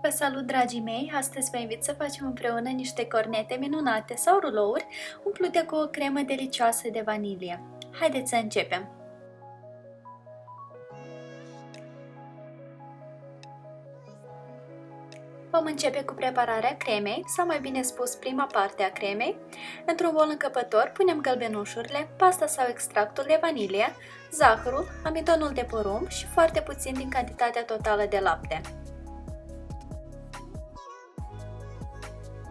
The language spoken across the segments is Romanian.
Vă salut, dragii mei! Astăzi vă invit să facem împreună niște cornete minunate sau rulouri umplute cu o cremă delicioasă de vanilie. Haideți să începem! Vom începe cu prepararea cremei, sau mai bine spus prima parte a cremei. Într-un bol încăpător punem gălbenușurile, pasta sau extractul de vanilie, zahărul, amidonul de porumb și foarte puțin din cantitatea totală de lapte.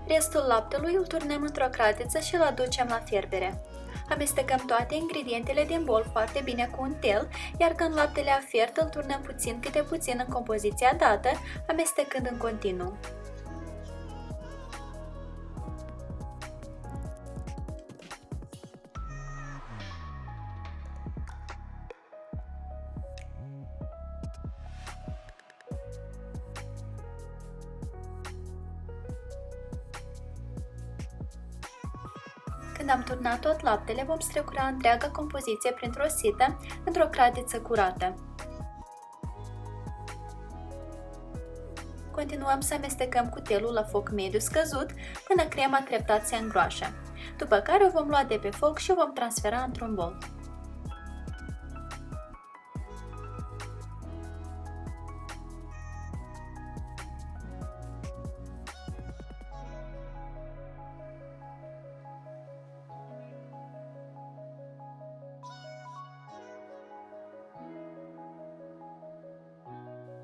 Restul laptelui îl turnăm într-o cratiță și îl aducem la fierbere. Amestecăm toate ingredientele din bol foarte bine cu un tel, iar când laptele a fiert îl turnăm puțin câte puțin în compoziția dată, amestecând în continuu. Când am turnat tot laptele, vom strecura întreaga compoziție printr-o sită într-o cratiță curată. Continuăm să amestecăm cu telul la foc mediu scăzut până crema treptat se îngroașă, după care o vom lua de pe foc și o vom transfera într-un bol.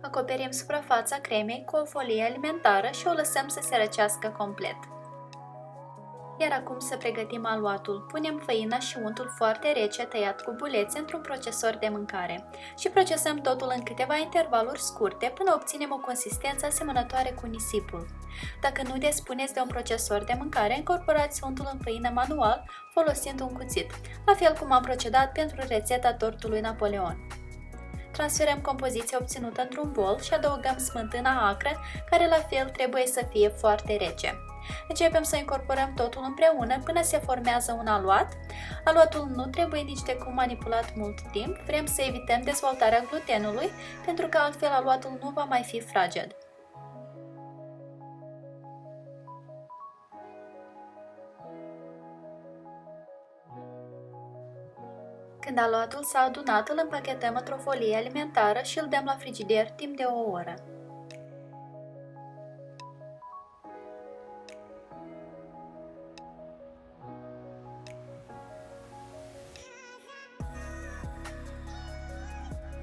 Acoperim suprafața cremei cu o folie alimentară și o lăsăm să se răcească complet. Iar acum să pregătim aluatul. Punem făina și untul foarte rece tăiat cu bulețe într-un procesor de mâncare și procesăm totul în câteva intervaluri scurte până obținem o consistență asemănătoare cu nisipul. Dacă nu dispuneți de un procesor de mâncare, incorporați untul în făină manual folosind un cuțit, la fel cum am procedat pentru rețeta tortului Napoleon. Transferăm compoziția obținută într-un bol și adăugăm smântâna acră, care la fel trebuie să fie foarte rece. Începem să incorporăm totul împreună până se formează un aluat. Aluatul nu trebuie nici de cum manipulat mult timp, vrem să evităm dezvoltarea glutenului, pentru că altfel aluatul nu va mai fi fraged. Când aluatul s-a adunat, îl împachetăm într-o folie alimentară și îl dăm la frigider timp de o oră.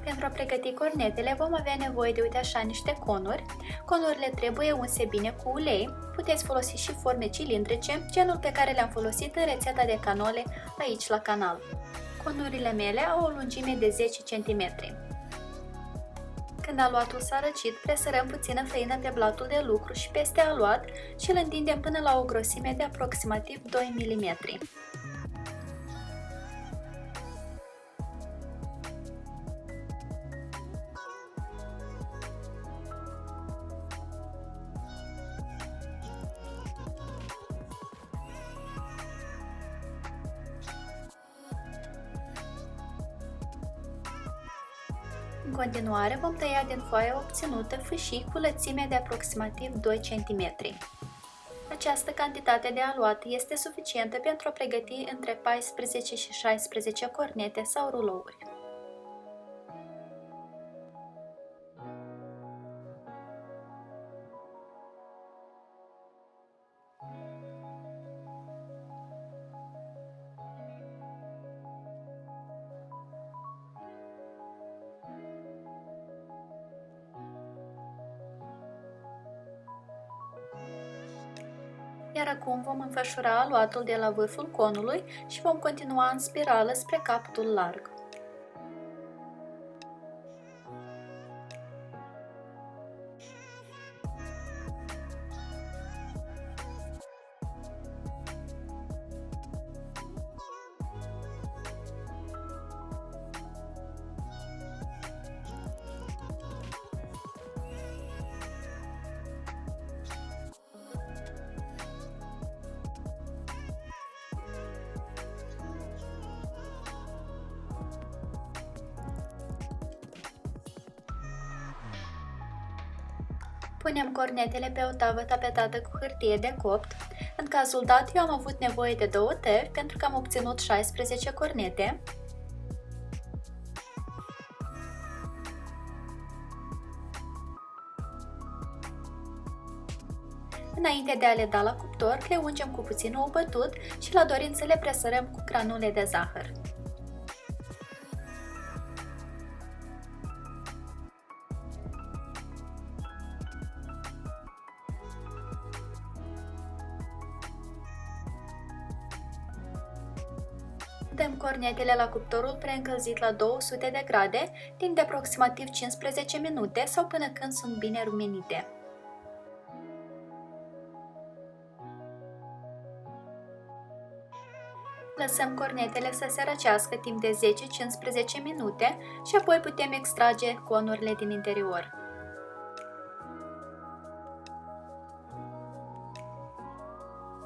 Pentru a pregăti cornetele vom avea nevoie de, uite așa, niște conuri. Conurile trebuie unse bine cu ulei, puteți folosi și forme cilindrice, genul pe care le-am folosit în rețeta de canole aici la canal. Conurile mele au o lungime de 10 cm. Când aluatul s-a răcit, presărăm puțină făină pe blatul de lucru și peste aluat și îl întindem până la o grosime de aproximativ 2 mm. În continuare vom tăia din foaia obținută fâșii cu lățime de aproximativ 2 cm. Această cantitate de aluat este suficientă pentru a pregăti între 14 și 16 cornete sau rulouri. Iar acum vom înfășura aluatul de la vârful conului și vom continua în spirală spre capătul larg. Punem cornetele pe o tavă tapetată cu hârtie de copt. În cazul dat, eu am avut nevoie de 2 tări pentru că am obținut 16 cornete. Înainte de a le da la cuptor, le ungem cu puțin ou bătut și la dorință le presărăm cu granule de zahăr. Dăm cornetele la cuptorul preîncălzit la 200 de grade, timp de aproximativ 15 minute sau până când sunt bine rumenite. Lăsăm cornetele să se răcească timp de 10-15 minute și apoi putem extrage conurile din interior.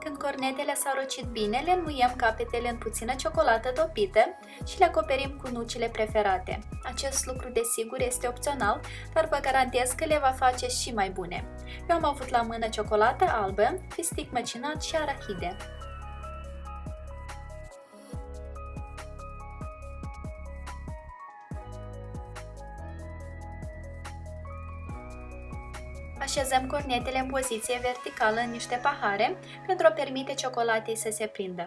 Când cornetele s-au răcit bine, le înmuiem capetele în puțină ciocolată topită și le acoperim cu nucile preferate. Acest lucru, desigur, este opțional, dar vă garantez că le va face și mai bune. Eu am avut la mână ciocolată albă, fistic măcinat și arahide. Așezăm cornetele în poziție verticală în niște pahare pentru a permite ciocolatei să se prindă.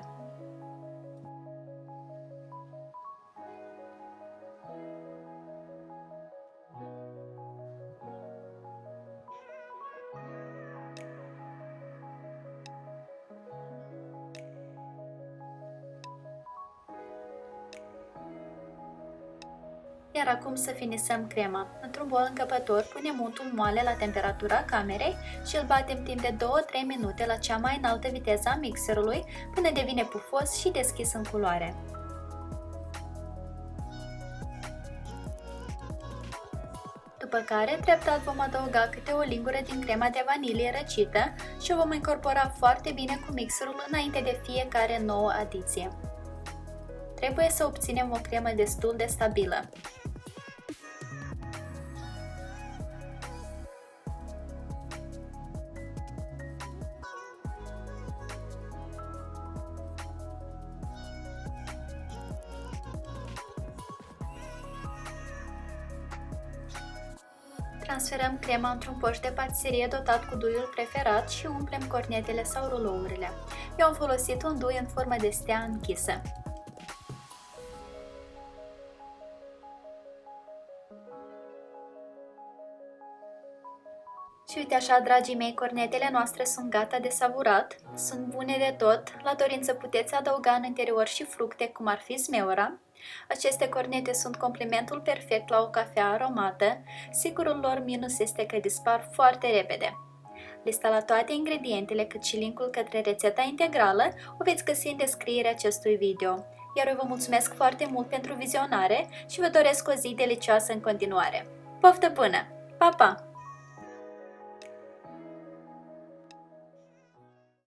Iar acum să finisăm crema. Într-un bol încăpător punem untul moale la temperatura camerei și îl batem timp de 2-3 minute la cea mai înaltă viteză a mixerului până devine pufos și deschis în culoare. După care, treptat vom adăuga câte o lingură din crema de vanilie răcită și o vom incorpora foarte bine cu mixerul înainte de fiecare nouă adiție. Trebuie să obținem o cremă destul de stabilă. Transferăm crema într-un poș de patiserie dotat cu duiul preferat și umplem cornetele sau rulourile. Eu am folosit un dui în formă de stea închisă. Și uite așa, dragii mei, cornetele noastre sunt gata de savurat, sunt bune de tot, la dorință puteți adăuga în interior și fructe, cum ar fi zmeura. Aceste cornete sunt complementul perfect la o cafea aromată, singurul lor minus este că dispar foarte repede. Lista la toate ingredientele, cât și linkul către rețeta integrală, o veți găsi în descrierea acestui video. Iar eu vă mulțumesc foarte mult pentru vizionare și vă doresc o zi delicioasă în continuare. Poftă bună! Pa, pa!